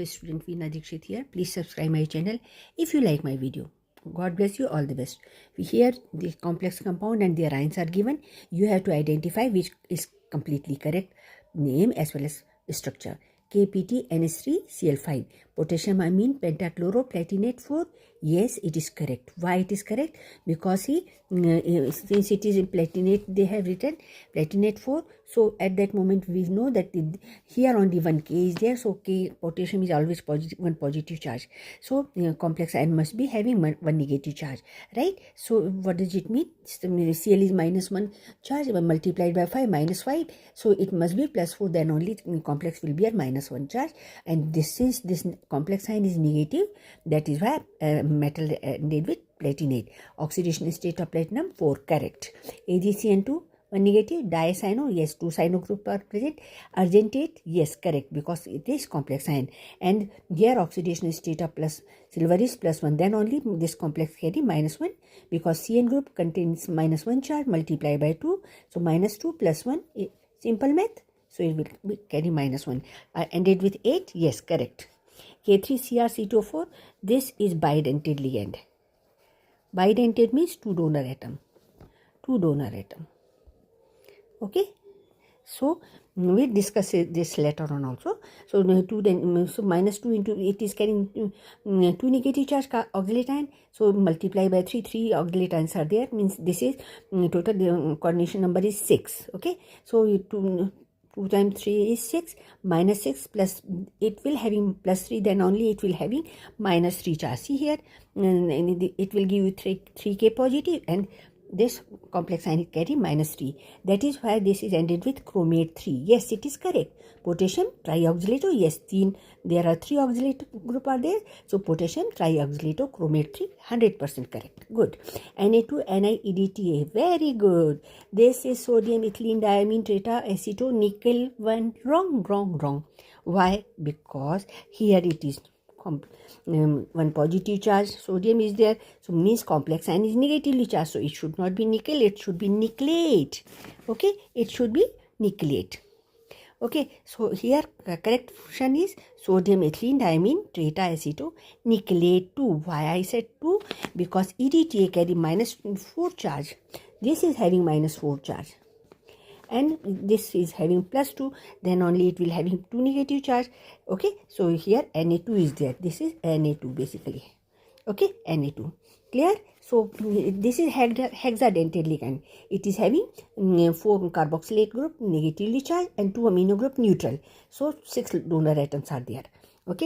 student Veena Dikshit here. Please subscribe my channel if you like my video. God bless you. All the best. Here the complex compound and their ions are given. You have to identify which is completely correct name as well as structure. KPT NH3Cl5 potassium amine pentachloroplatinate 4. Yes, it is correct. Why it is correct? Because since it is in platinate, they have written platinate 4. So at that moment we know that here only one K is there. So K potassium is always positive, one positive charge. So complex ion must be having one negative charge, right? So what does it mean? Cl is -1 charge multiplied by 5 -5. So it must be +4. Then only complex will be at -1 charge. And since this complex ion is negative, that is why metal ended with platinate. Oxidation state of platinum 4, correct. AgCN2 1 negative. Dicyano, yes, 2 cyano group are present. Argentate, yes, correct, because it is complex ion. And here oxidation state of silver is +1. Then only this complex carry -1, because CN group contains -1 charge multiplied by 2. So -2 + 1, simple math. So it will carry -1. Ended with 8, yes, correct. K3Cr-C2O4, this is bidentate ligand. Bidentate means 2 donor atom. 2 donor atom. Okay, so we'll discuss this later on also. So -2 into it is carrying 2 negative charge oxalate ion. So multiply by 3 oxalate ions are there, means this is total coordination number is 6. Okay, so 2 times 3 is 6, -6 plus it will having +3, then only it will having -3 charge. See here, it will give you 3K positive, and this complex ion carry -3. That is why this is ended with chromate 3. Yes, it is correct. Potassium trioxalato, yes, there are 3 oxalate group are there. So potassium trioxalato chromate 3, 100% correct. Good. Na2NiEDTA, very good. This is sodium ethylene diamine tetraaceto nickel 1. Wrong. Why? Because here it is one positive charge sodium is there, so means complex ion is negatively charged, so it should not be nickel, it should be nickelate. Okay, it should be nickelate. Okay, so here correct option is sodium ethylene diamine tetraaceto nickelate 2. Why I said 2? Because EDTA carry -4 charge. This is having -4 charge, and this is having +2, then only it will having 2 negative charge. Okay, so here Na2 is there. This is Na2 basically. Okay, Na2, clear? So this is hexadentate ligand. It is having 4 carboxylate group negatively charged and 2 amino group neutral. So 6 donor atoms are there. Okay.